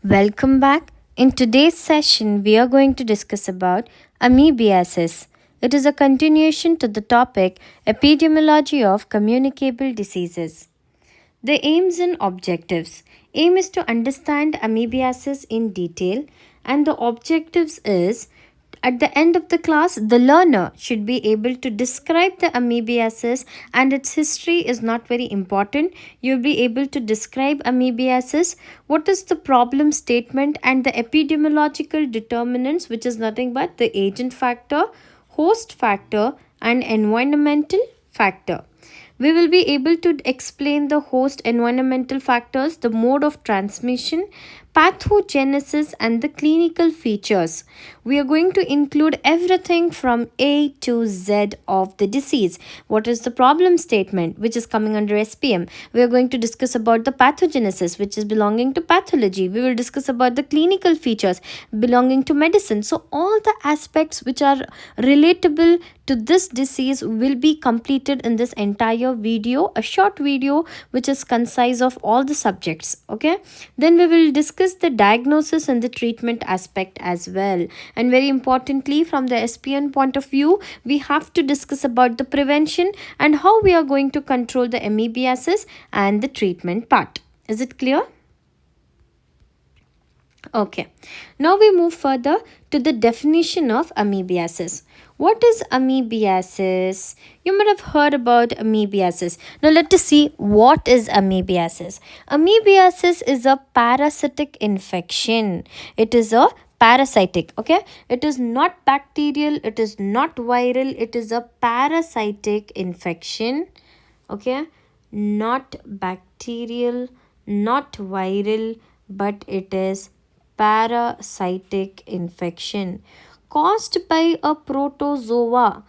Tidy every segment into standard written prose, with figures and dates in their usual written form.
Welcome back. In today's session, we are going to discuss about amoebiasis. It is a continuation to the topic epidemiology of communicable diseases. The aims and objectives. Aim is to understand amoebiasis in detail, and the objectives is at the end of the class, the learner should be able to describe the amoebiasis, and its history is not very important. You'll be able to describe amoebiasis, what is the problem statement, and the epidemiological determinants, which is nothing but the agent factor, host factor, and environmental factor. We will be able to explain the host environmental factors, the mode of transmission, pathogenesis, and the clinical features. We are going to include everything from A to Z of the disease. What is the problem statement, which is coming under SPM? We are going to discuss about the pathogenesis, which is belonging to pathology. We will discuss about the clinical features belonging to medicine. So all the aspects which are relatable to this disease will be completed in this entire video, a short video which is concise of all the subjects. Okay, then we will discuss the diagnosis and the treatment aspect as well. And very importantly, from the SPN point of view, we have to discuss about the prevention and how we are going to control the amoebiasis and the treatment part. Is it clear? Okay, now we move further to the definition of amoebiasis. What is amoebiasis? You might have heard about amoebiasis. Now let us see what is amoebiasis. Amoebiasis is a parasitic infection. It is a parasitic, okay? It is not bacterial, it is not viral, it is a parasitic infection, okay? Not bacterial, not viral, but it is parasitic infection caused by a protozoa.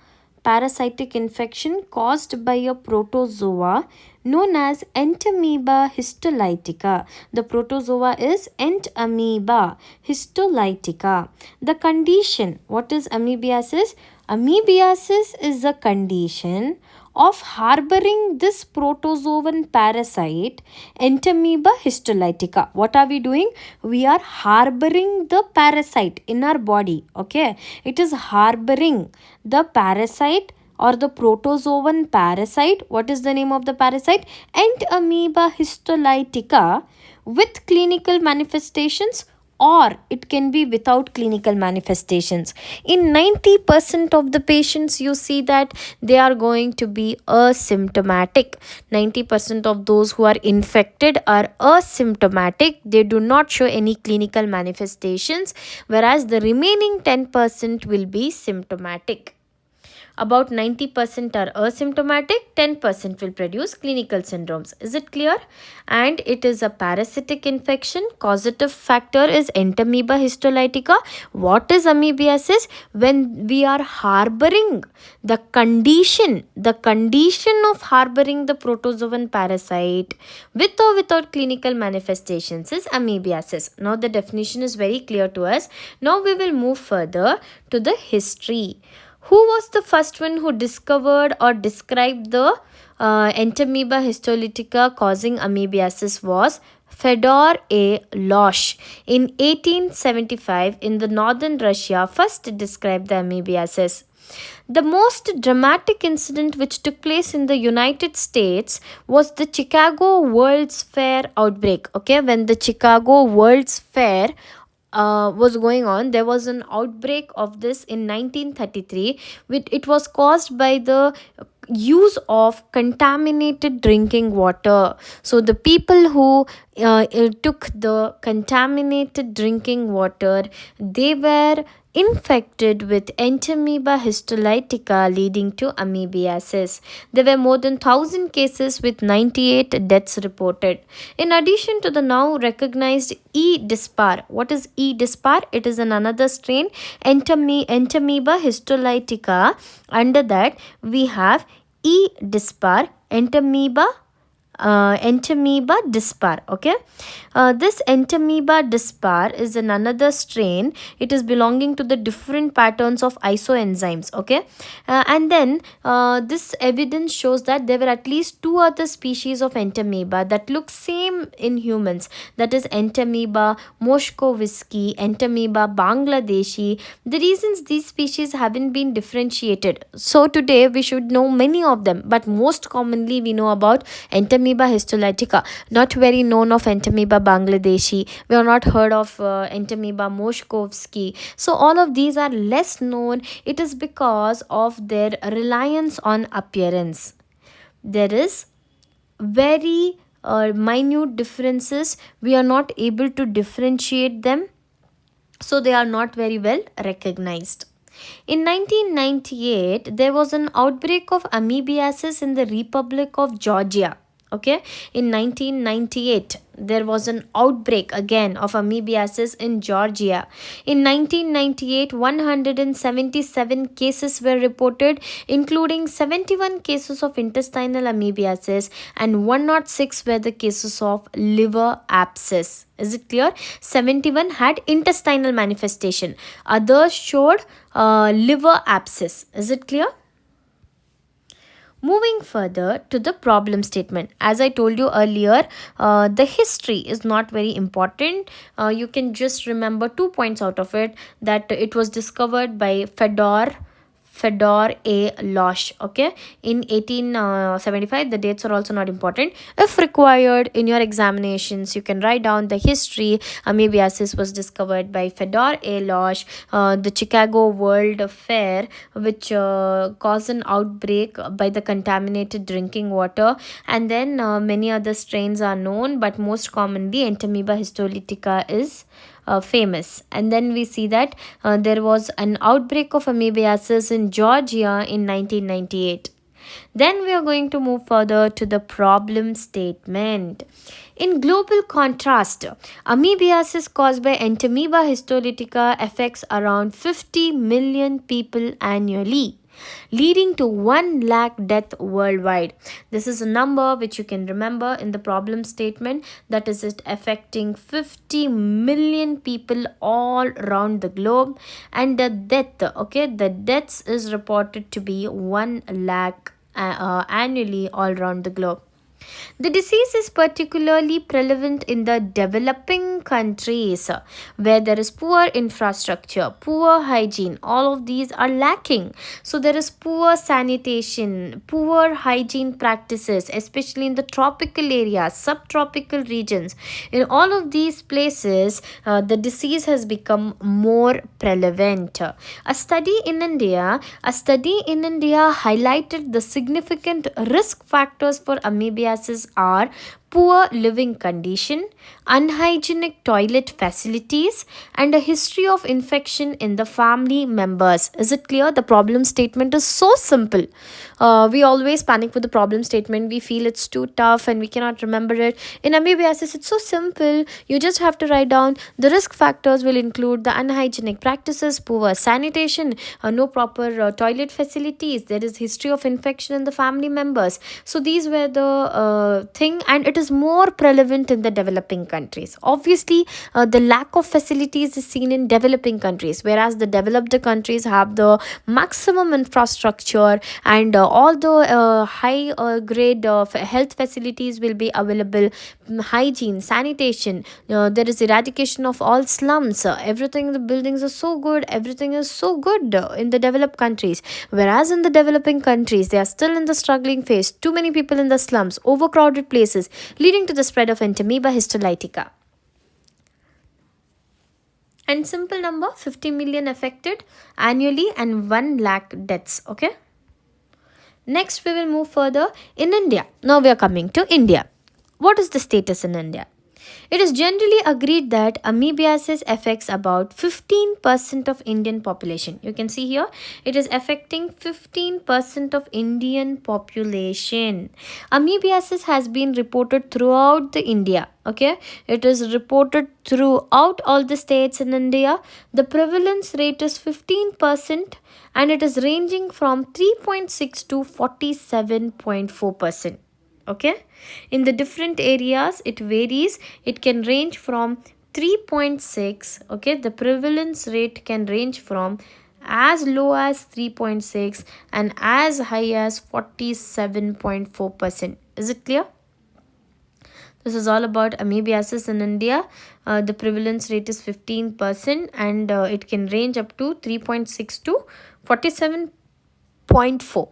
Parasitic infection caused by a protozoa known as Entamoeba histolytica. The protozoa is Entamoeba histolytica. The condition, what is amoebiasis? Amoebiasis is a condition of harboring this protozoan parasite Entamoeba histolytica. What are we doing? We are harboring the parasite in our body. Okay, it is harboring the parasite or the protozoan parasite. What is the name of the parasite? Entamoeba histolytica with clinical manifestations, or it can be without clinical manifestations. In 90% of the patients, you see that they are going to be asymptomatic. 90% of those who are infected are asymptomatic. They do not show any clinical manifestations, whereas the remaining 10% will be symptomatic. About 90% are asymptomatic, 10% will produce clinical syndromes. Is it clear? And it is a parasitic infection. Causative factor is Entamoeba histolytica. What is amoebiasis? When we are harboring the condition of harboring the protozoan parasite with or without clinical manifestations is amoebiasis. Now the definition is very clear to us. Now we will move further to the history. Who was the first one who discovered or described the Entamoeba histolytica causing amoebiasis was Fedor A. Losch in 1875 in the northern Russia first described the amoebiasis. The most dramatic incident which took place in the United States was the Chicago World's Fair outbreak. Okay, when the Chicago World's Fair was going on, there was an outbreak of this in 1933. It was caused by the use of contaminated drinking water. So the people who took the contaminated drinking water, they were infected with Entamoeba histolytica, leading to amoebiasis. There were more than 1,000 cases with 98 deaths reported. In addition to the now recognized E. dispar, what is E. dispar? It is another strain, Entamoeba histolytica. Under that, we have E. dispar, Entamoeba Entamoeba dispar. Okay, this Entamoeba dispar is an another strain. It is belonging to the different patterns of isoenzymes. Okay, and then this evidence shows that there were at least two other species of Entamoeba that look same in humans. That is Entamoeba moshkovisci, Entamoeba bangladeshi. The reasons these species haven't been differentiated. So today we should know many of them, but most commonly we know about Entamoeba histolytica, not very known of Entamoeba bangladeshi. We have not heard of Entamoeba moshkovsky. So all of these are less known. It is because of their reliance on appearance. There is very minute differences. We are not able to differentiate them, so they are not very well recognized. In 1998, there was an outbreak of amoebiasis in the Republic of Georgia. Okay, in 1998, there was an outbreak again of amoebiasis in Georgia. In 1998, 177 cases were reported, including 71 cases of intestinal amoebiasis and 106 were the cases of liver abscess. Is it clear? 71 had intestinal manifestation, others showed liver abscess. Is it clear? Moving further to the problem statement. As I told you earlier, the history is not very important. You can just remember 2 points out of it, that it was discovered by Fedor A. Losch, okay, in 1875. The dates are also not important. If required in your examinations, you can write down the history. Amoebiasis was discovered by Fedor A. Losch. The Chicago World Fair, which caused an outbreak by the contaminated drinking water, and then many other strains are known, but most commonly Entamoeba histolytica is famous. And then we see that there was an outbreak of amoebiasis in Georgia in 1998. Then we are going to move further to the problem statement. In global contrast, amoebiasis caused by Entamoeba histolytica affects around 50 million people annually, leading to 1 lakh death worldwide. This is a number which you can remember in the problem statement, that is it affecting 50 million people all around the globe, and the death, okay, the deaths is reported to be 1 lakh annually all around the globe. The disease is particularly prevalent in the developing countries where there is poor infrastructure, poor hygiene. All of these are lacking. So there is poor sanitation, poor hygiene practices, especially in the tropical areas, subtropical regions. In all of these places, the disease has become more prevalent. A study in India highlighted the significant risk factors for amoebiasis are poor living condition, unhygienic toilet facilities, and a history of infection in the family members. Is it clear? The problem statement is so simple. We always panic with the problem statement. We feel it's too tough and we cannot remember it. In amoebiasis, it's so simple. You just have to write down the risk factors will include the unhygienic practices, poor sanitation, no proper toilet facilities. There is history of infection in the family members. So these were the thing, and it is more prevalent in the developing countries. Obviously, the lack of facilities is seen in developing countries, whereas the developed countries have the maximum infrastructure, and all the high grade of health facilities will be available. Hygiene, sanitation, there is eradication of all slums. Everything, the buildings are so good, everything is so good in the developed countries, whereas in the developing countries they are still in the struggling phase. Too many people in the slums, overcrowded places, leading to the spread of Entamoeba histolytica. And simple number, 50 million affected annually and 1 lakh deaths. Okay, next we will move further in India. Now we are coming to India. What is the status in India? It is generally agreed that amoebiasis affects about 15% of Indian population. You can see here, it is affecting 15% of Indian population. Amoebiasis has been reported throughout the India. Okay, it is reported throughout all the states in India. The prevalence rate is 15%, and it is ranging from 3.6 to 47.4%. Okay, in the different areas it varies. It can range from 3.6. Okay, the prevalence rate can range from as low as 3.6 and as high as 47.4%. Is it clear? This is all about amoebiasis in India. The prevalence rate is 15% and it can range up to 3.6 to 47.4.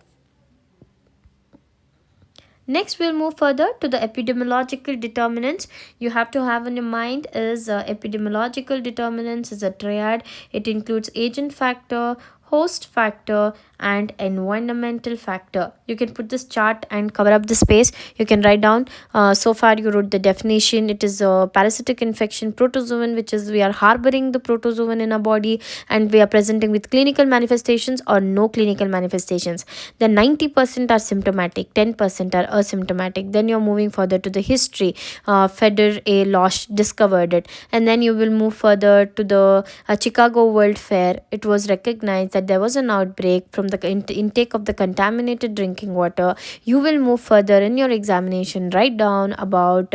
Next, we'll move further to the epidemiological determinants. You have to have in your mind is epidemiological determinants is a triad. It includes agent factor, host factor, and environmental factor. You can put this chart and cover up the space. You can write down. So far, you wrote the definition. It is a parasitic infection, protozoan, which is we are harboring the protozoan in our body and we are presenting with clinical manifestations or no clinical manifestations. Then 90% are symptomatic, 10% are asymptomatic. Then you're moving further to the history. Feder A. Losch discovered it. And then you will move further to the Chicago World Fair. It was recognized that there was an outbreak from the intake of the contaminated drinking water. You will move further in your examination. Write down about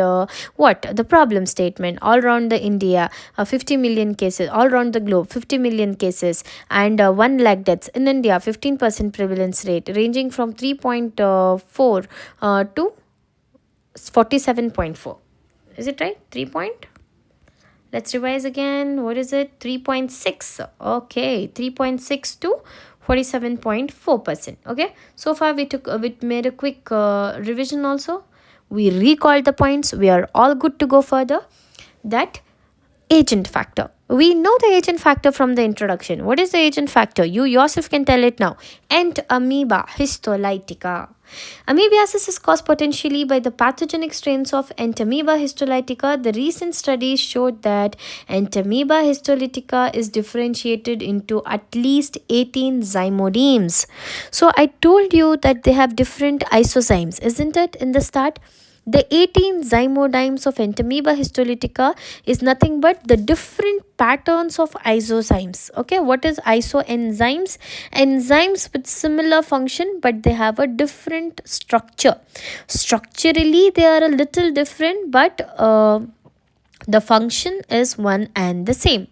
what? The problem statement. All around the India, 50 million cases. All around the globe, 50 million cases. And 1 lakh deaths. In India, 15% prevalence rate ranging from 3.4 to 47.4. Is it right? 3 point? Let's revise again. What is it? 3.6. Okay, 3.6 to 47.4%. Okay, so far we made a quick revision also. We recalled the points. We are all good to go further. That agent factor. We know the agent factor from the introduction. What is the agent factor? You yourself can tell it now. Amoeba histolytica. Amoebiasis is caused potentially by the pathogenic strains of Entamoeba histolytica. The recent studies showed that Entamoeba histolytica is differentiated into at least 18 zymodemes. So I told you that they have different isozymes, isn't it, in the start? The 18 zymodymes of Entamoeba histolytica is nothing but the different patterns of isozymes. Okay, what is isoenzymes? Enzymes with similar function but they have a different structure. Structurally, they are a little different, but the function is one and the same.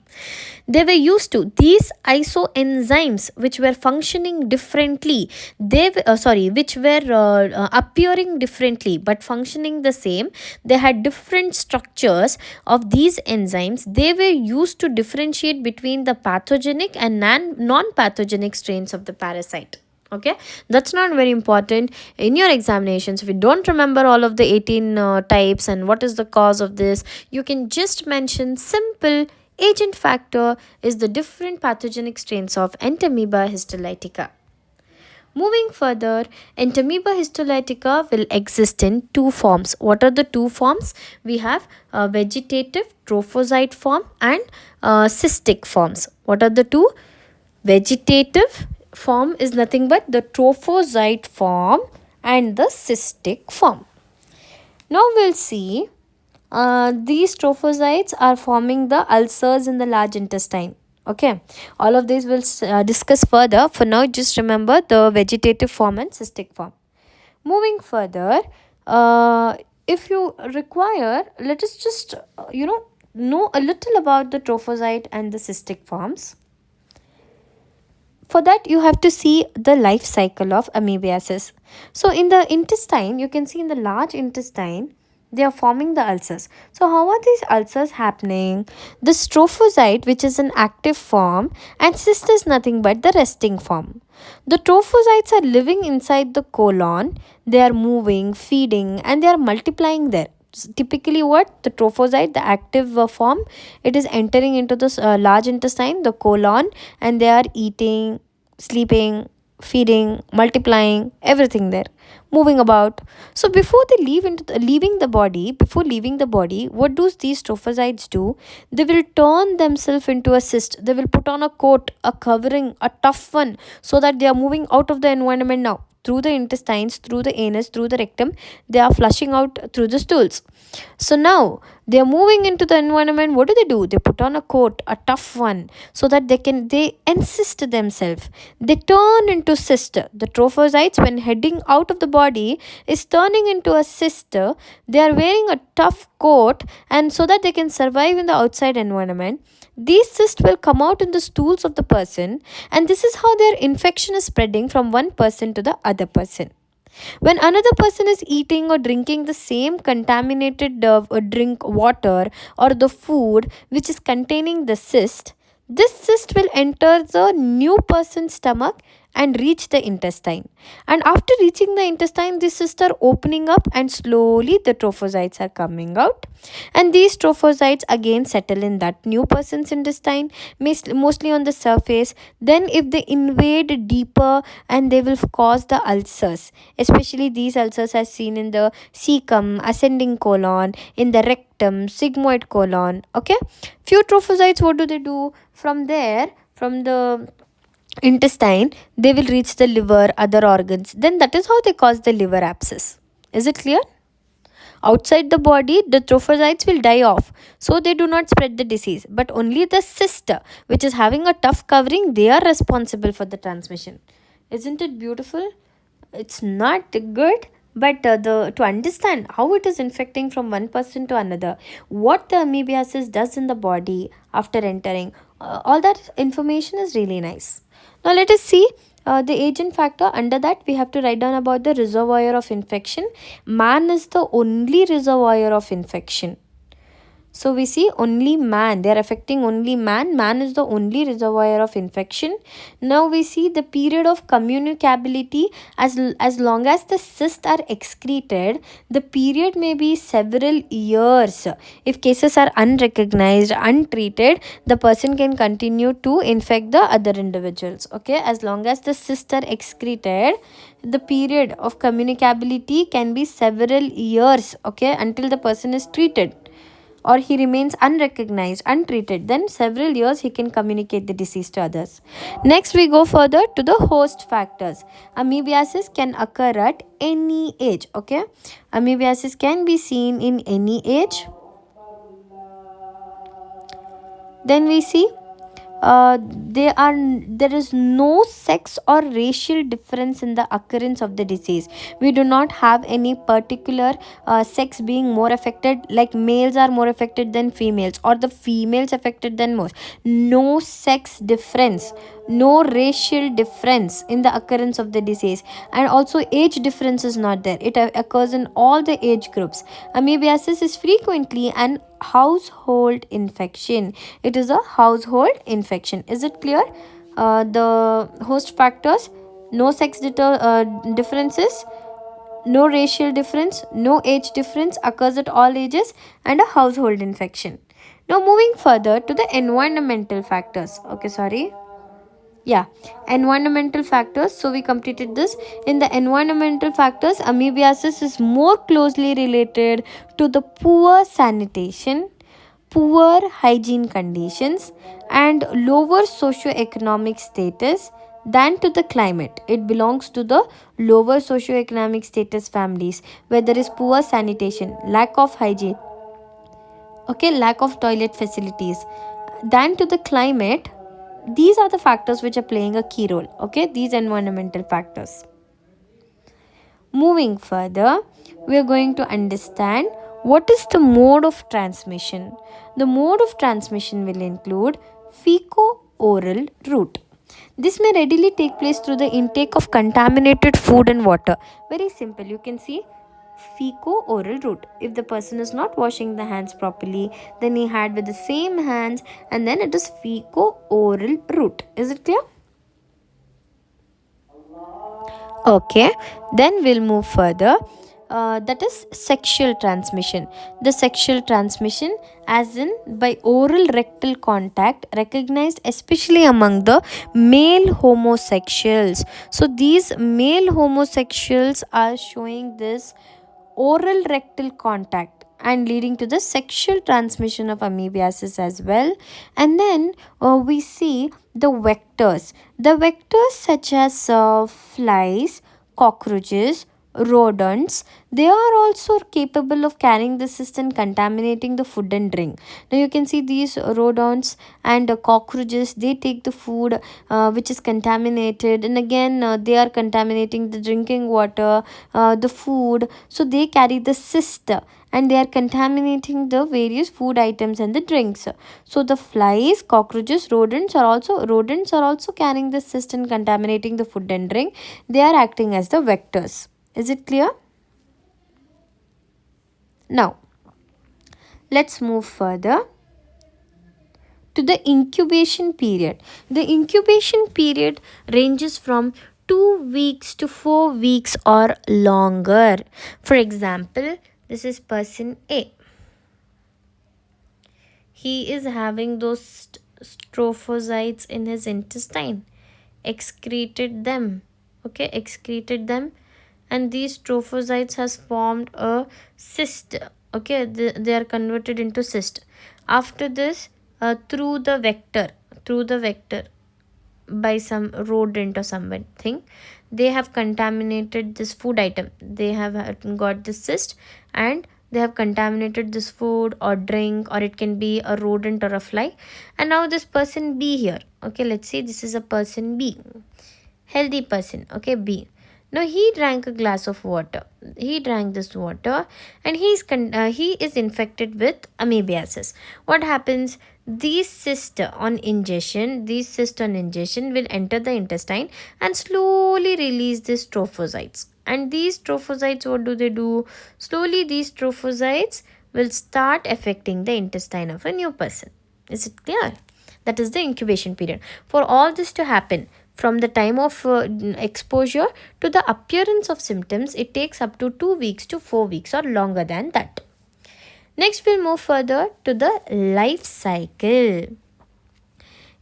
They were used to these isoenzymes which were functioning differently. Which were appearing differently but functioning the same. They had different structures of these enzymes. They were used to differentiate between the pathogenic and non-pathogenic strains of the parasite. Okay, that's not very important in your examinations. If you don't remember all of the 18 types and what is the cause of this, you can just mention simple agent factor is the different pathogenic strains of Entamoeba histolytica. Moving further, Entamoeba histolytica will exist in two forms. What are the two forms? We have vegetative trophozoite form and cystic forms. What are the two? Vegetative form is nothing but the trophozoite form and the cystic form. Now we'll see these trophozoites are forming the ulcers in the large intestine. Okay, all of these we'll discuss further. For now, just remember the vegetative form and cystic form. Moving further, if you require, let us just know a little about the trophozoite and the cystic forms. For that, you have to see the life cycle of amoebiasis. So in the intestine, you can see in the large intestine, they are forming the ulcers. So how are these ulcers happening? The trophozoite, which is an active form, and cyst is nothing but the resting form. The trophozoites are living inside the colon. They are moving, feeding, and they are multiplying there. Typically what? The trophozoite, the active form, it is entering into the large intestine, the colon, and they are eating, sleeping, feeding, multiplying, everything there, moving about. So before they leaving the body, what do these trophozoites do? They will turn themselves into a cyst. They will put on a coat, a covering, a tough one, so that they are moving out of the environment now. Through the intestines, through the anus, through the rectum, they are flushing out through the stools. So now They are moving into the environment. What do? They put on a coat, a tough one, so that they encyst themselves. They turn into cyst. The trophocytes, when heading out of the body, is turning into a cyst. They are wearing a tough coat, and so that they can survive in the outside environment. These cysts will come out in the stools of the person, and this is how their infection is spreading from one person to the other person. When another person is eating or drinking the same contaminated drink water or the food which is containing the cyst, this cyst will enter the new person's stomach and reach the intestine. And after reaching the intestine, these cysts are opening up and slowly the trophocytes are coming out. And these trophocytes again settle in that new person's intestine, mostly on the surface. Then, if they invade deeper, and they will cause the ulcers, especially these ulcers are seen in the cecum, ascending colon, in the rectum, sigmoid colon. Okay, few trophocytes, what do? From there, from the intestine, they will reach the liver, other organs. Then that is how they cause the liver abscess. Is it clear? Outside the body, the trophocytes will die off, so they do not spread the disease. But only the cyst, which is having a tough covering, they are responsible for the transmission. Isn't it beautiful? It's not good, but the to understand how it is infecting from one person to another, what the amoebiasis does in the body after entering, all that information is really nice. Now let us see the agent factor. Under that, we have to write down about the reservoir of infection. Man is the only reservoir of infection. So we see only man, they are affecting only man. Man is the only reservoir of infection. Now we see the period of communicability. As long as the cysts are excreted, the period may be several years. If cases are unrecognized, untreated, the person can continue to infect the other individuals. Okay, as long as the cysts are excreted, the period of communicability can be several years. Okay, until the person is treated, or he remains unrecognized, untreated, then several years he can communicate the disease to others. Next, we go further to the host factors. Amoebiasis can occur at any age. Okay, amoebiasis can be seen in any age. Then we see there is no sex or racial difference in the occurrence of the disease. We do not have any particular sex being more affected, like males are more affected than females, or the females affected than most. No sex difference, no racial difference in the occurrence of the disease, and also age difference is not there. It occurs in all the age groups. Amoebiasis is frequently an household infection. It is a household infection. Is it clear? The host factors: no sex differences, no racial difference, no age difference, occurs at all ages, and a household infection. Now moving further to the environmental factors. Okay, sorry. Yeah, environmental factors. So we completed this. In the environmental factors, amoebiasis is more closely related to the poor sanitation, poor hygiene conditions, and lower socioeconomic status than to the climate. It belongs to the lower socioeconomic status families, where there is poor sanitation, lack of hygiene, okay, lack of toilet facilities, than to the climate. These are the factors which are playing a key role. Okay, these environmental factors. Moving further, we are going to understand what is the mode of transmission. The mode of transmission will include feco-oral route. This may readily take place through the intake of contaminated food and water. Very simple. You can see feco-oral route. If the person is not washing the hands properly, then he had with the same hands, and then it is feco-oral route. Is it clear? Okay, then we'll move further. That is sexual transmission. The sexual transmission, as in by oral rectal contact, recognized especially among the male homosexuals. So these male homosexuals are showing this oral rectal contact and leading to the sexual transmission of amoebiasis as well. And then we see the vectors. The vectors such as flies, cockroaches, rodents, they are also capable of carrying the cyst and contaminating the food and drink. Now you can see these rodents and cockroaches, they take the food which is contaminated, and again they are contaminating the drinking water, the food, so they carry the cyst and they are contaminating the various food items and the drinks. So the flies, cockroaches, rodents are also carrying the cyst and contaminating the food and drink. They are acting as the vectors. Is it clear? Now, let's move further to the incubation period. The incubation period ranges from 2 weeks to 4 weeks or longer. For example, this is person A. He is having those trophozoites in his intestine, excreted them, and these trophozoites has formed a cyst. They are converted into cyst. After this, through the vector by some rodent or something, they have contaminated this food item. They have got this cyst, and they have contaminated this food or drink, or it can be a rodent or a fly. And now this person B here, let's say this is a person B, healthy person, B. Now he drank a glass of water. He drank this water, and he is infected with amoebiasis. What happens? These cysts on ingestion will enter the intestine and slowly release these trophozoites. And these trophozoites, what do they do? Slowly these trophozoites will start affecting the intestine of a new person. Is it clear? That is the incubation period. For all this to happen, from the time of exposure to the appearance of symptoms, it takes up to 2 weeks to 4 weeks or longer than that. Next, we'll move further to the life cycle.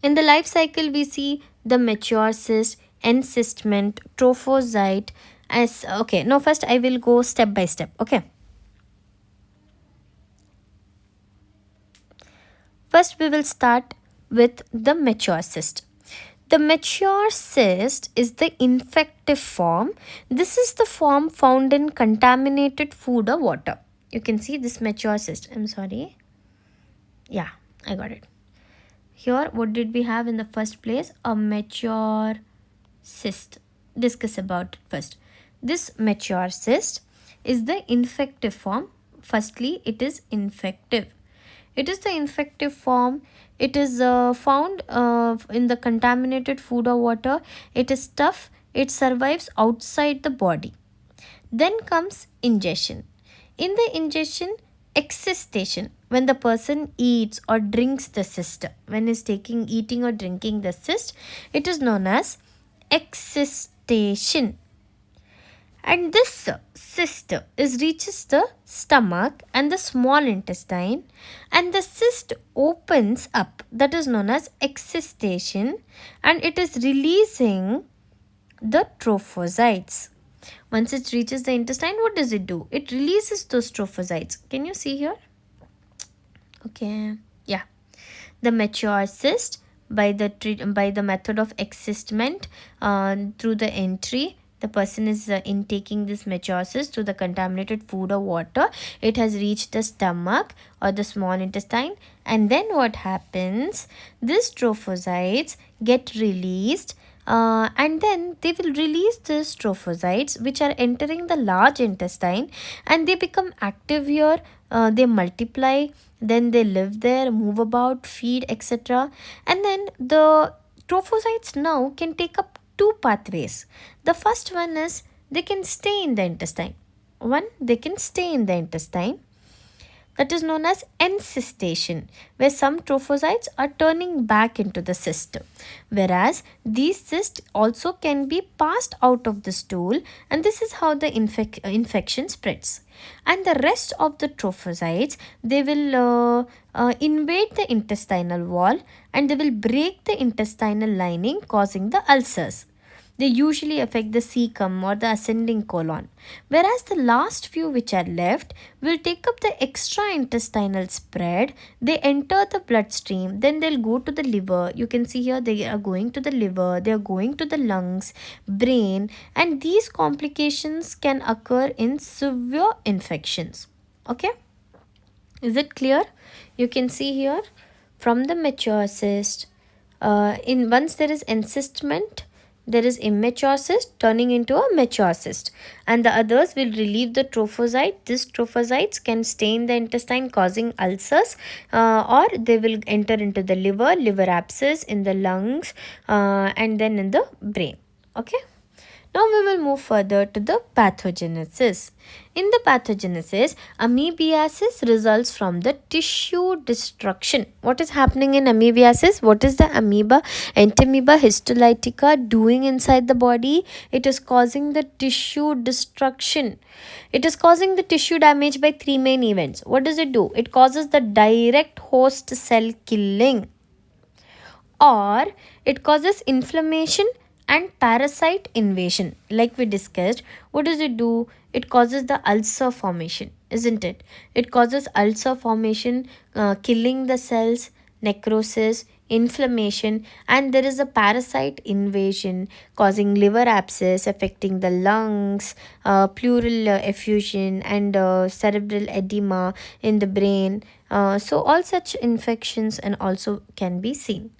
In the life cycle, we see the mature cyst, encystment, trophozoite. Now first I will go step by step. First, we will start with the mature cyst. The mature cyst is the infective form. This is the form found in contaminated food or water. You can see this mature cyst. I'm sorry. Yeah, I got it. Here, what did we have in the first place? A mature cyst. Discuss about it first. This mature cyst is the infective form. Firstly, it is infective. It is the infective form. It is found in the contaminated food or water. It is tough. It survives outside the body. Then comes ingestion. In the ingestion, excistation, when the person eats or drinks the cyst, when is eating or drinking the cyst, it is known as excistation. And this cyst reaches the stomach and the small intestine, and the cyst opens up. That is known as excistation, and it is releasing the trophozoites. Once it reaches the intestine, what does it do? It releases those trophozoites. Can you see here? Yeah. The mature cyst, by the method of excistement, through the entry, the person is intaking this mature cyst through the contaminated food or water. It has reached the stomach or the small intestine, and then what happens? These trophozoites get released, and then they will release these trophozoites which are entering the large intestine, and they become active here. They multiply, then they live there, move about, feed, etc. And then the trophozoites now can take up two pathways. The first one is they can stay in the intestine. That is known as encystation, where some trophozoites are turning back into the cyst. Whereas these cysts also can be passed out of the stool, and this is how the infection spreads. And the rest of the trophozoites, they will invade the intestinal wall, and they will break the intestinal lining, causing the ulcers. They usually affect the cecum or the ascending colon, whereas the last few which are left will take up the extra intestinal spread. They enter the bloodstream, then they'll go to the liver. You can see here they are going to the liver, they are going to the lungs, brain, and these complications can occur in severe infections. Okay, is it clear? You can see here from the mature cyst, in once there is encystment, there is immature cyst turning into a mature cyst, and the others will relieve the trophocyte. These trophocytes can stain the intestine causing ulcers, or they will enter into the liver abscess, in the lungs, and then in the brain. Okay. Now we will move further to the pathogenesis. In the pathogenesis, amoebiasis results from the tissue destruction. What is happening in amoebiasis? What is the amoeba, entamoeba histolytica doing inside the body? It is causing the tissue destruction. It is causing the tissue damage by three main events. What does it do? It causes the direct host cell killing, or it causes inflammation and parasite invasion. Like we discussed, what does it do? It causes the ulcer formation, isn't it? It causes ulcer formation, killing the cells, necrosis, inflammation, and there is a parasite invasion causing liver abscess, affecting the lungs, pleural effusion, and cerebral edema in the brain. So all such infections and also can be seen.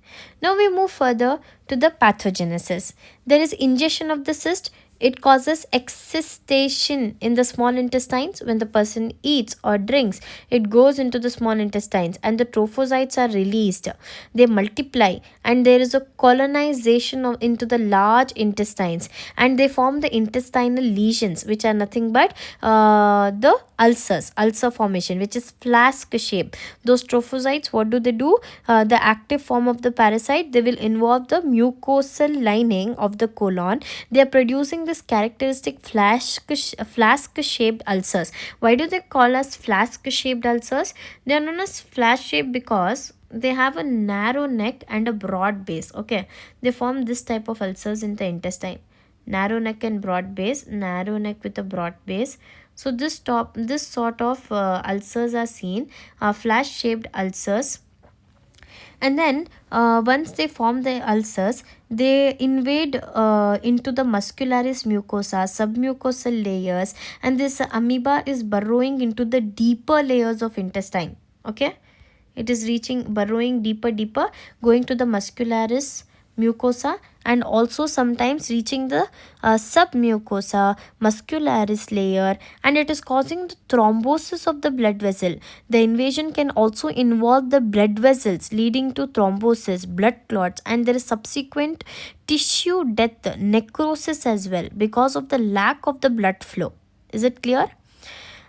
Now we move further to the pathogenesis. There is ingestion of the cyst. It causes excistation in the small intestines. When the person eats or drinks, it goes into the small intestines and the trophocytes are released. They multiply and there is a colonization into the large intestines, and they form the intestinal lesions, which are nothing but the ulcer formation, which is flask shape. Those trophocytes, what do? The active form of the parasite, they will involve the mucosal lining of the colon. They are producing this characteristic flask shaped ulcers. Why do they call us flask shaped ulcers? They are known as flask shaped because they have a narrow neck and a broad base. Okay, they form this type of ulcers in the intestine. Narrow neck and broad base, narrow neck with a broad base. So this sort of ulcers are seen, flash shaped ulcers. And then once they form the ulcers, they invade into the muscularis mucosa, submucosal layers, and this amoeba is burrowing into the deeper layers of intestine. Okay, it is burrowing deeper, going to the muscularis mucosa, and also sometimes reaching the submucosa muscularis layer, and it is causing the thrombosis of the blood vessel. The invasion can also involve the blood vessels, leading to thrombosis, blood clots, and there is subsequent tissue death, necrosis as well, because of the lack of the blood flow. Is it clear?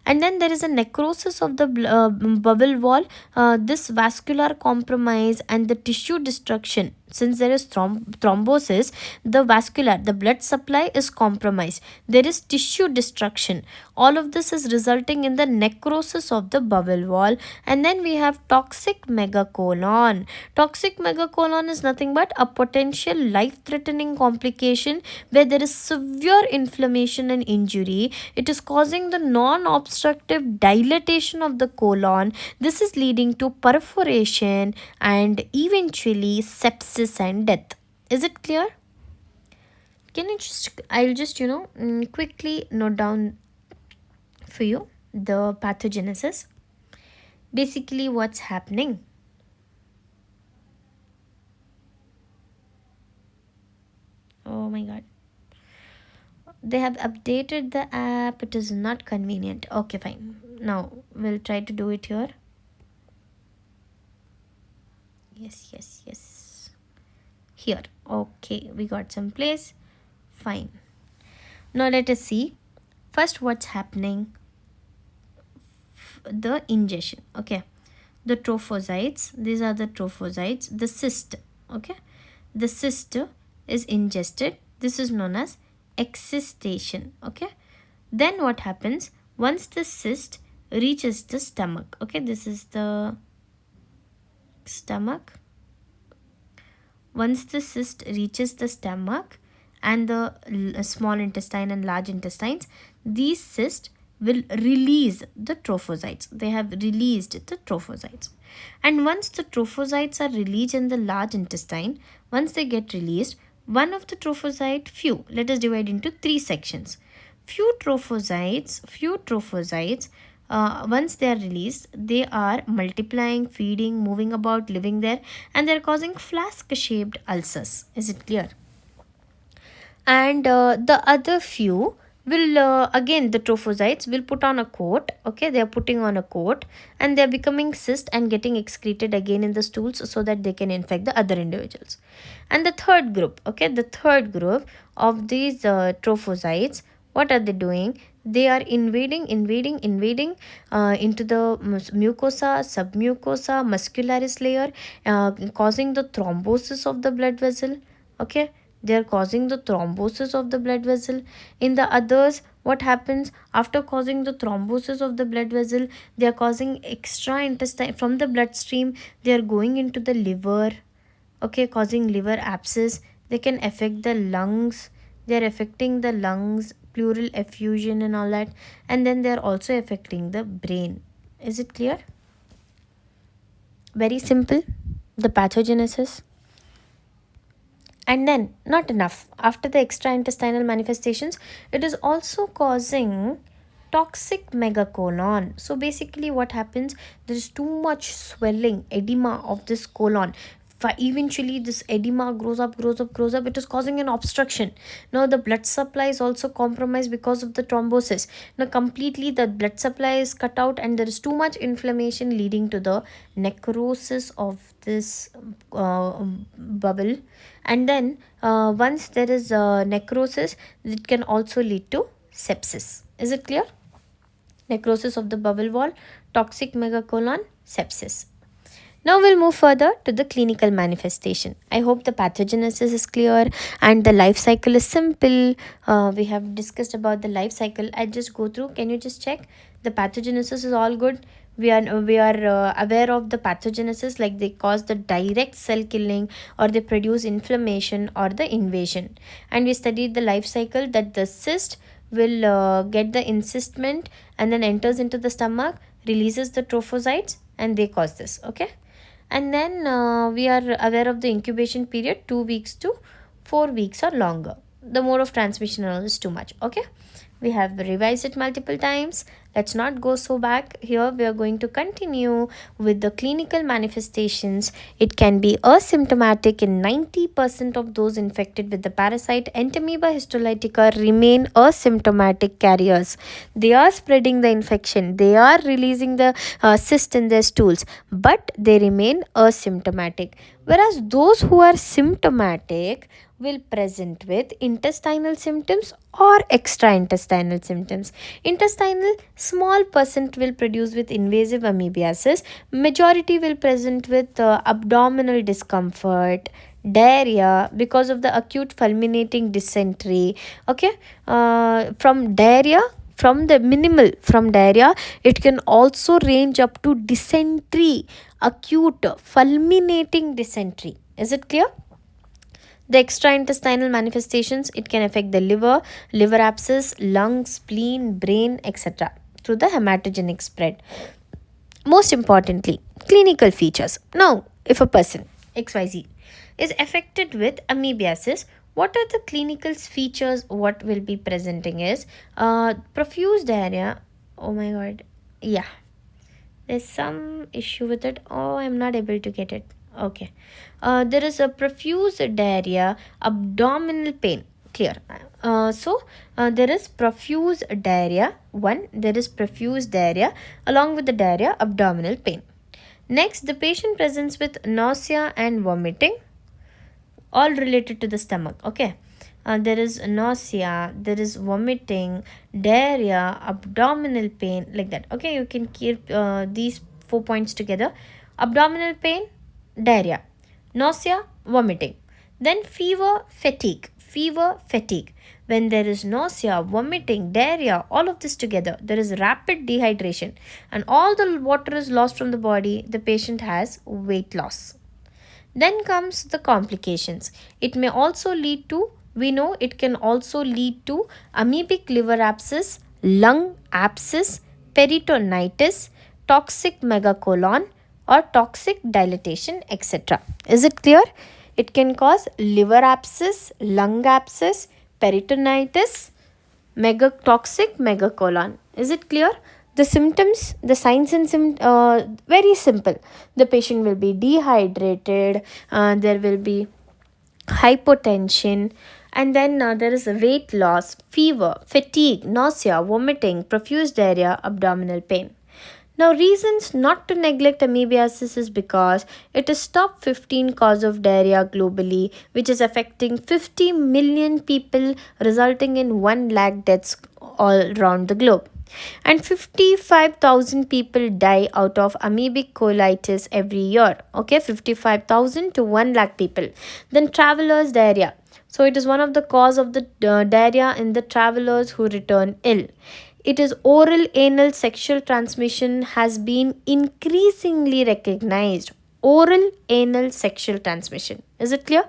And then there is a necrosis of the bowel wall, this vascular compromise and the tissue destruction. Since there is thrombosis, the blood supply is compromised. There is tissue destruction. All of this is resulting in the necrosis of the bowel wall. And then we have toxic megacolon. Toxic megacolon is nothing but a potential life-threatening complication where there is severe inflammation and injury. It is causing the non-obstructive dilatation of the colon. This is leading to perforation and eventually sepsis and death. Is it clear? I'll just quickly note down for you the pathogenesis. Basically, what's happening? Oh my god, they have updated the app. It is not convenient. Okay, fine. Now we'll try to do it here. Yes, here. Okay, we got some place. Fine. Now let us see first what's happening. The ingestion. Okay, the trophocytes, these are the trophocytes. The cyst. Okay, the cyst is ingested. This is known as excistation. Okay, then what happens? Once the cyst reaches the stomach, okay, this is the stomach. Once the cyst reaches the stomach and the small intestine and large intestines, these cysts will release the trophocytes. They have released the trophocytes. And once the trophocytes are released in the large intestine, once they get released, one of the trophocyte, few, let us divide into three sections. Few trophocytes, once they are released, they are multiplying, feeding, moving about, living there, and they are causing flask shaped ulcers. Is it clear? And the other few will, again, the trophocytes will put on a coat. Okay, they are putting on a coat, and they are becoming cyst and getting excreted again in the stools so that they can infect the other individuals. And the third group, okay, the third group of these trophocytes, what are they doing? They are invading into the mucosa, submucosa, muscularis layer, causing the thrombosis of the blood vessel. Okay, they are causing the thrombosis of the blood vessel. In the others, what happens after causing the thrombosis of the blood vessel? They are causing extra intestine from the bloodstream. They are going into the liver, okay, causing liver abscess. They can affect the lungs. They are affecting the lungs, pleural effusion and all that. And then they are also affecting the brain. Is it clear? Very simple, the pathogenesis. And then, not enough. After the extraintestinal manifestations, it is also causing toxic megacolon. So basically what happens, there is too much swelling, edema of this colon. Eventually this edema grows up, it is causing an obstruction. Now the blood supply is also compromised because of the thrombosis. Now completely the blood supply is cut out, and there is too much inflammation leading to the necrosis of this bubble. And then once there is necrosis, it can also lead to sepsis. Is it clear? Necrosis of the bubble wall, toxic megacolon, sepsis. Now we'll move further to the clinical manifestation. I hope the pathogenesis is clear and the life cycle is simple. We have discussed about the life cycle. I just go through. Can you just check the pathogenesis is all good? We are aware of the pathogenesis, like they cause the direct cell killing, or they produce inflammation or the invasion. And we studied the life cycle, that the cyst will get the encystment and then enters into the stomach, releases the trophocytes, and they cause this. Okay, and then we are aware of the incubation period, 2 weeks to 4 weeks or longer. The mode of transmission is too much. Okay, we have revised it multiple times. Let's not go so back. Here we are going to continue with the clinical manifestations. It can be asymptomatic in 90% of those infected with the parasite. Entamoeba histolytica remain asymptomatic carriers. They are spreading the infection. They are releasing the cyst in their stools, but they remain asymptomatic. Whereas those who are symptomatic will present with intestinal symptoms or extraintestinal symptoms. Intestinal, small percent will produce with invasive amoebiasis. Majority will present with abdominal discomfort, diarrhea because of the acute fulminating dysentery. Okay, from diarrhea, from diarrhea, it can also range up to dysentery, acute fulminating dysentery. Is it clear? The extraintestinal manifestations, it can affect the liver, liver abscess, lungs, spleen, brain, etc. through the hematogenic spread. Most importantly, clinical features. Now, if a person XYZ is affected with amoebiasis, what are the clinical features? What will be presenting is profuse diarrhea. Oh my god, yeah, there's some issue with it. Oh, I'm not able to get it. Okay, there is a profuse diarrhea, abdominal pain. Clear. There is profuse diarrhea. One, there is profuse diarrhea. Along with the diarrhea, abdominal pain. Next, the patient presents with nausea and vomiting, all related to the stomach. Okay, there is nausea, there is vomiting, diarrhea, abdominal pain, like that. Okay, you can keep these 4 points together: abdominal pain, diarrhea, nausea, vomiting. Then fever, fatigue. When there is nausea, vomiting, diarrhea, all of this together, there is rapid dehydration, and all the water is lost from the body. The patient has weight loss. Then comes the complications. It may also lead to We know it can also lead to amoebic liver abscess, lung abscess, peritonitis, toxic megacolon, or toxic dilatation, etc. Is it clear? It can cause liver abscess, lung abscess, peritonitis, toxic megacolon. Is it clear? The symptoms, the signs and very simple. The patient will be dehydrated, there will be hypotension, and then there is weight loss, fever, fatigue, nausea, vomiting, profuse diarrhea, abdominal pain. Now, reasons not to neglect amoebiasis is because it is top 15 cause of diarrhea globally, which is affecting 50 million people, resulting in 1 lakh deaths all around the globe. And 55,000 people die out of amoebic colitis every year. Okay, 55,000 to 1 lakh people. Then travelers diarrhea. So it is one of the cause of the diarrhea in the travelers who return ill. It is oral anal sexual transmission has been increasingly recognized. Oral anal sexual transmission. Is it clear?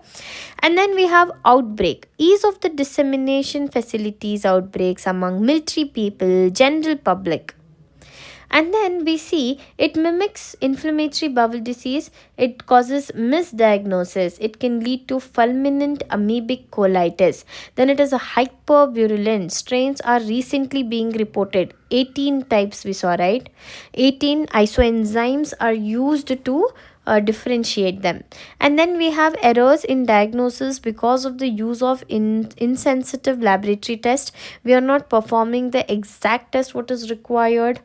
And then we have outbreak. Ease of the dissemination facilities outbreaks among military people, general public. And then we see it mimics inflammatory bowel disease. It causes misdiagnosis. It can lead to fulminant amoebic colitis. Then it is a hypervirulent. Strains are recently being reported. 18 types we saw, right? 18 isoenzymes are used to differentiate them. And then we have errors in diagnosis because of the use of insensitive laboratory test. We are not performing the exact test what is required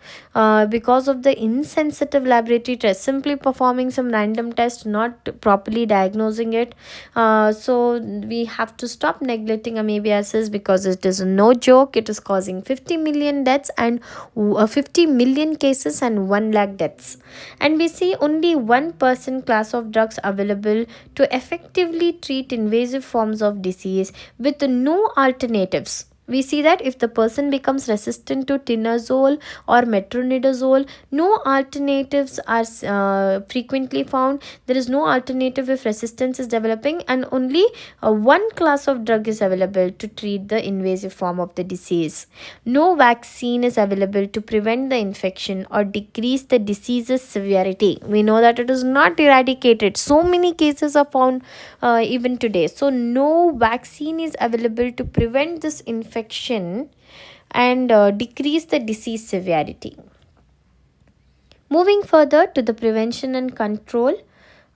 because of the insensitive laboratory test, simply performing some random test, not properly diagnosing it. So we have to stop neglecting amoebiasis because it is no joke. It is causing 50 million deaths and 50 million cases and 1 lakh deaths. And we see only 1% class of drugs available to effectively treat invasive forms of disease with no alternatives. We see that if the person becomes resistant to tinazole or metronidazole, no alternatives are frequently found. There is no alternative if resistance is developing, and only one class of drug is available to treat the invasive form of the disease. No vaccine is available to prevent the infection or decrease the disease's severity. We know that it is not eradicated. So many cases are found even today. So no vaccine is available to prevent this infection and decrease the disease severity. Moving further to the prevention and control,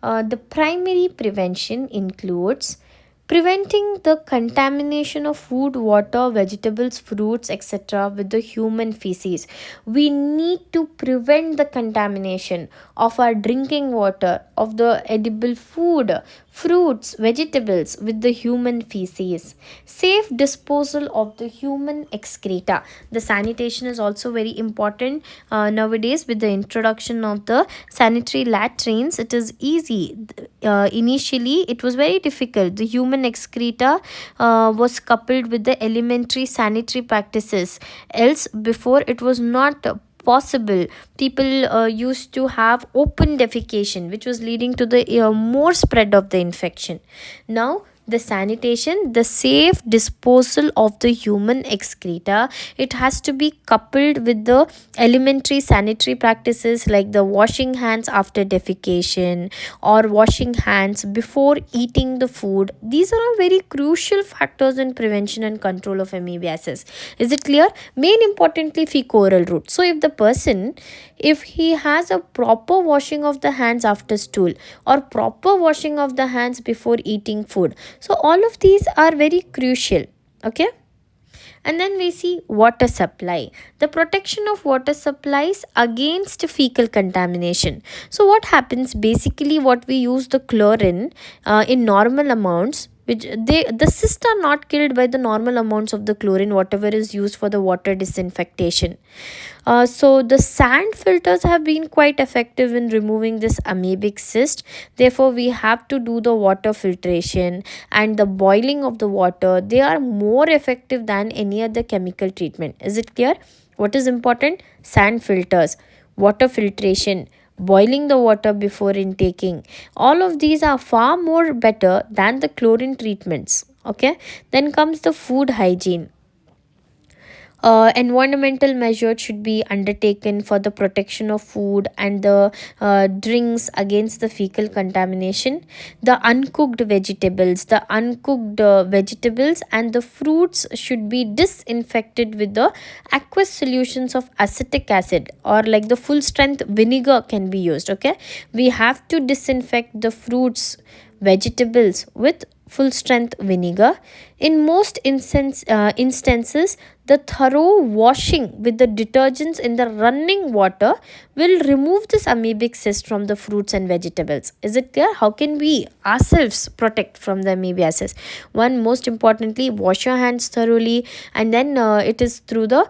the primary prevention includes preventing the contamination of food, water, vegetables, fruits, etc. with the human feces. We need to prevent the contamination of our drinking water, of the edible food, fruits, vegetables with the human feces. Safe disposal of the human excreta. The sanitation is also very important nowadays. With the introduction of the sanitary latrines, it is easy. Initially it was very difficult. The human excreta was coupled with the elementary sanitary practices, else before it was not possible. People used to have open defecation, which was leading to the more spread of the infection. Now the sanitation, the safe disposal of the human excreta, it has to be coupled with the elementary sanitary practices like the washing hands after defecation or washing hands before eating the food. These are all very crucial factors in prevention and control of amoebiasis. Is it clear? Main importantly, fecal route. So if the person, if he has a proper washing of the hands after stool or proper washing of the hands before eating food, so all of these are very crucial. Okay. And then we see water supply, the protection of water supplies against fecal contamination. So what happens, basically what we use the chlorine in normal amounts, which the cysts are not killed by the normal amounts of the chlorine whatever is used for the water disinfectation. So the sand filters have been quite effective in removing this amoebic cyst. Therefore we have to do the water filtration and the boiling of the water. They are more effective than any other chemical treatment. Is it clear? What is important? Sand filters, water filtration, boiling the water before intaking. All of these are far more better than the chlorine treatments. Okay, then comes the food hygiene. Environmental measures should be undertaken for the protection of food and the drinks against the fecal contamination. The uncooked vegetables and the fruits should be disinfected with the aqueous solutions of acetic acid, or like the full strength vinegar can be used. Okay, we have to disinfect the fruits, vegetables with full strength vinegar. In most instances, the thorough washing with the detergents in the running water will remove this amoebic cyst from the fruits and vegetables. Is it clear? How can we ourselves protect from the amoebiasis? One, most importantly, wash your hands thoroughly, and then it is through the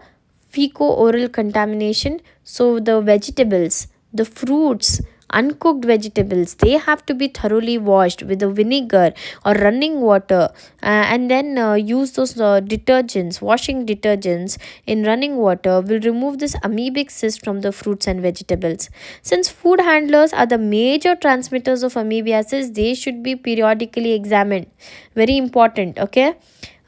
feco-oral contamination. So the vegetables, the fruits, uncooked vegetables, they have to be thoroughly washed with the vinegar or running water, and then use those detergents, washing detergents in running water will remove this amoebic cyst from the fruits and vegetables. Since food handlers are the major transmitters of amoebiasis, they should be periodically examined. Very important. Okay,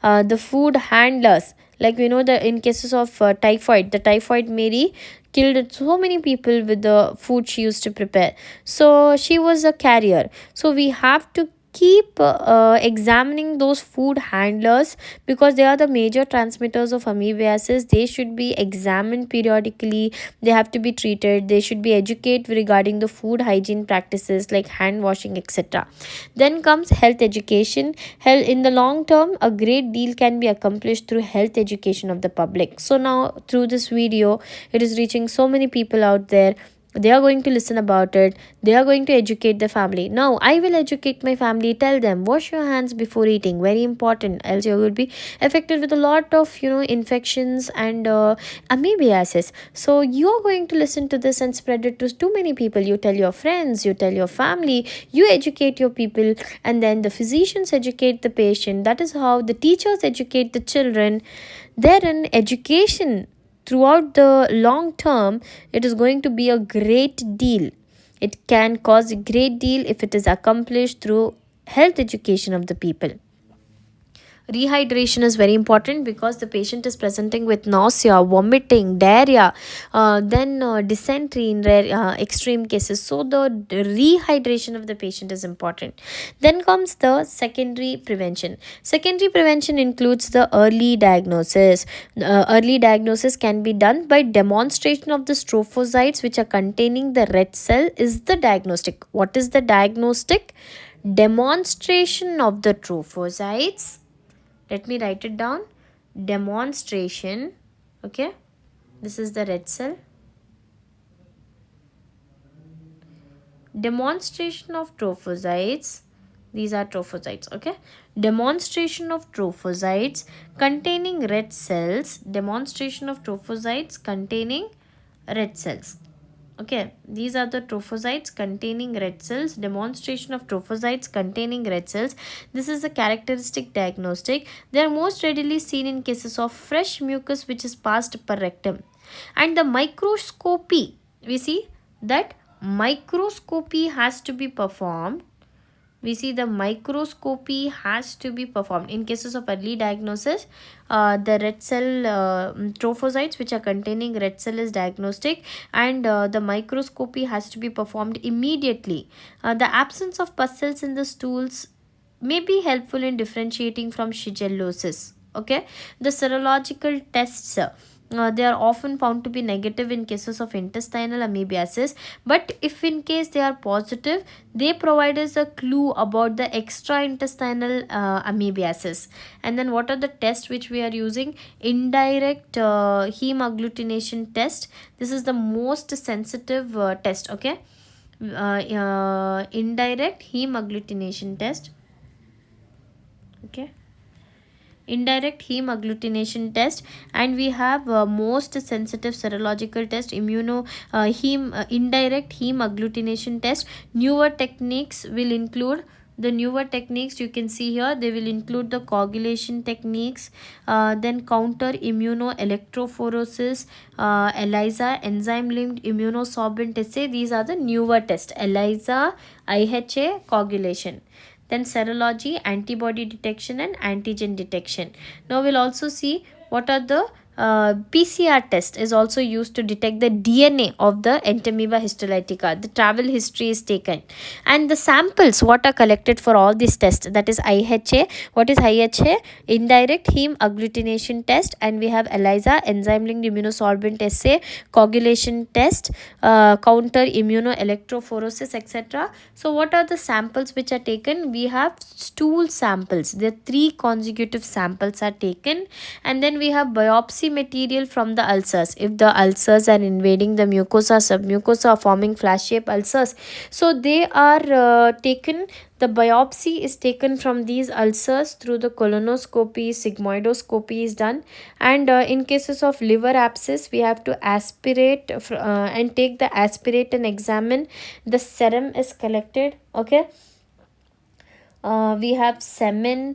the food handlers, like we know that in cases of typhoid, the typhoid Mary killed so many people with the food she used to prepare. So she was a carrier. So we have to keep examining those food handlers, because they are the major transmitters of amoebiasis. They should be examined periodically. They have to be treated. They should be educated regarding the food hygiene practices like hand washing, etc. Then comes health education. Health in the long term, a great deal can be accomplished through health education of the public. So now through this video, it is reaching so many people out there. They are going to listen about it. They are going to educate the family. Now I will educate my family, tell them wash your hands before eating, very important, else you will be affected with a lot of infections and amoebiasis. So you are going to listen to this and spread it to too many people. You tell your friends, you tell your family, you educate your people, and then the physicians educate the patient. That is how the teachers educate the children. Therein education throughout the long term, it is going to be a great deal. It can cause a great deal if it is accomplished through health education of the people. Rehydration is very important because the patient is presenting with nausea, vomiting, diarrhea, then dysentery in rare extreme cases. So the rehydration of the patient is important. Then comes the secondary prevention. Secondary prevention includes the early diagnosis. Early diagnosis can be done by demonstration of the trophocytes which are containing the red cell is the diagnostic. What is the diagnostic? Demonstration of the trophocytes. Let me write it down. Demonstration. Okay, this is the red cell. Demonstration of trophocytes. These are trophocytes. Okay, demonstration of trophocytes containing red cells. Demonstration of trophocytes containing red cells. Okay, these are the trophocytes containing red cells. Demonstration of trophocytes containing red cells. This is a characteristic diagnostic. They are most readily seen in cases of fresh mucus which is passed per rectum. And the microscopy, we see that microscopy has to be performed. We see the microscopy has to be performed in cases of early diagnosis. The red cell trophocytes which are containing red cell is diagnostic, and the microscopy has to be performed immediately. The absence of pus cells in the stools may be helpful in differentiating from shigellosis. Okay, the serological tests, they are often found to be negative in cases of intestinal amoebiasis, but if in case they are positive, they provide us a clue about the extra intestinal amoebiasis. And then what are the tests which we are using? Indirect heme agglutination test. This is the most sensitive test. Okay, indirect heme agglutination test. Okay, indirect heme agglutination test. And we have most sensitive serological test, indirect heme agglutination test. Newer techniques will include, the newer techniques you can see here, they will include the coagulation techniques, then counter immunoelectrophoresis, ELISA, enzyme linked immunosorbent assay. These are the newer tests: ELISA, IHA, coagulation. then serology, antibody detection, and antigen detection. Now we'll also see what are the PCR test is also used to detect the DNA of the Entamoeba histolytica. The travel history is taken, and the samples what are collected for all these tests, that is IHA. What is IHA? Indirect heme agglutination test, and we have ELISA, enzyme linked immunosorbent assay, coagulation test, counter immunoelectrophoresis, etc. So what are the samples which are taken? We have stool samples. The three consecutive samples are taken, and then we have biopsy material from the ulcers. If the ulcers are invading the mucosa, submucosa, forming flash shaped ulcers, so they are taken. The biopsy is taken from these ulcers through the colonoscopy, sigmoidoscopy is done, and in cases of liver abscess, we have to aspirate and take the aspirate and examine. The serum is collected. Okay, we have serum,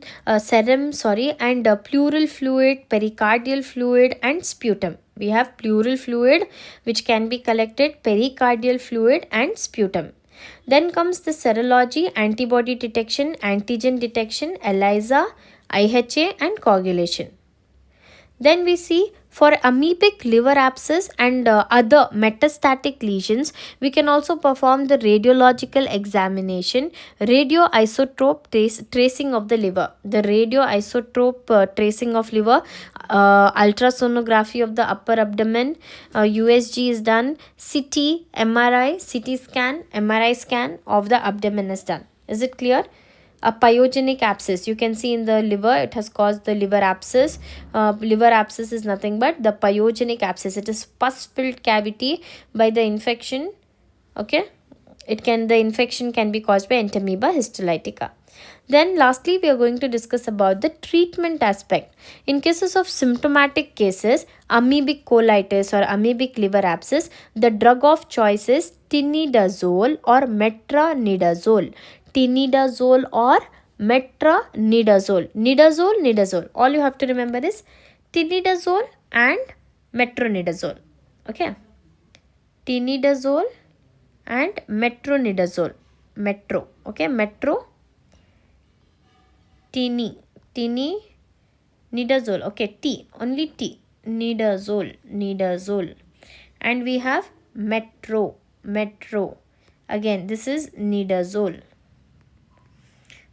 sorry, and pleural fluid, pericardial fluid, and sputum. We have pleural fluid which can be collected, pericardial fluid, and sputum. Then comes the serology, antibody detection, antigen detection, ELISA, IHA, and coagulation. Then we see for amoebic liver abscess and other metastatic lesions, we can also perform the radiological examination, radioisotope tracing of the liver. The radioisotope tracing of liver, ultrasonography of the upper abdomen, USG is done, CT, MRI, CT scan, MRI scan of the abdomen is done. Is it clear? A pyogenic abscess, you can see in the liver, it has caused the liver abscess. Liver abscess is nothing but the pyogenic abscess. It is pus filled cavity by the infection. Okay, the infection can be caused by Entamoeba histolytica. Then lastly, we are going to discuss about the treatment aspect. In cases of symptomatic cases, amoebic colitis or amoebic liver abscess, the drug of choice is tinidazole or metronidazole. Tinidazole or metronidazole. Nidazole. All you have to remember is tinidazole and metronidazole. Okay. Tinidazole and metronidazole. Metro. Okay. Metro. Nidazole. Okay. T. Only T. Nidazole. And we have metro. Again, this is nidazole.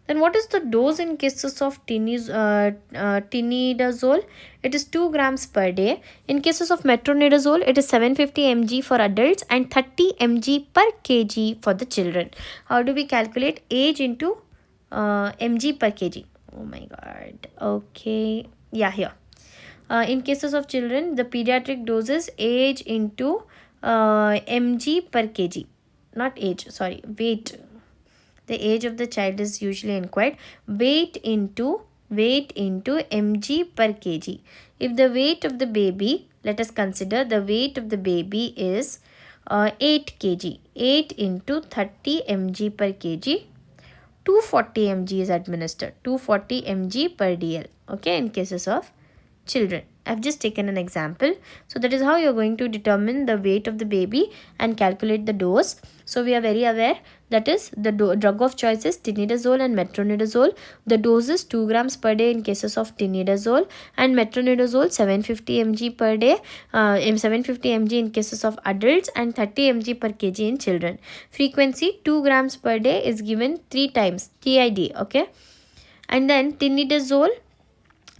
Then what is the dose in cases of tinidazole? It is 2 grams per day. In cases of metronidazole, it is 750 mg for adults and 30 mg per kg for the children. How do we calculate? Age into mg per kg. Oh my god. Okay. Yeah, here. In cases of children, the pediatric dose is age into mg per kg. Not age, sorry, weight. The age of the child is usually inquired. Weight into mg per kg. If the weight of the baby, let us consider the weight of the baby is 8 kg. 8 into 30 mg per kg. 240 mg is administered. 240 mg per dl. Okay, in cases of children. I've just taken an example. So that is how you're going to determine the weight of the baby and calculate the dose. So we are very aware that is the drug of choice is tinidazole and metronidazole. The dose is 2 grams per day in cases of tinidazole and metronidazole 750 mg per day, 750 mg in cases of adults and 30 mg per kg in children. Frequency 2 grams per day is given 3 times TID. Okay, and then tinidazole,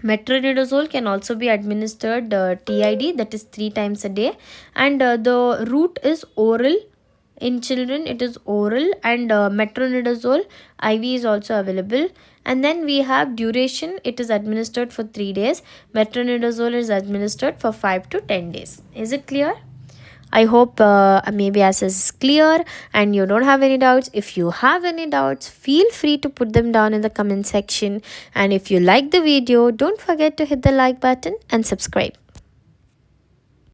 metronidazole can also be administered TID, that is 3 times a day, and the route is oral. In children it is oral, and metronidazole IV is also available. And then we have duration, it is administered for 3 days. Metronidazole is administered for 5 to 10 days. Is it clear? I hope Amoebiasis is clear and you don't have any doubts. If you have any doubts, feel free to put them down in the comment section. And if you like the video, don't forget to hit the like button and subscribe.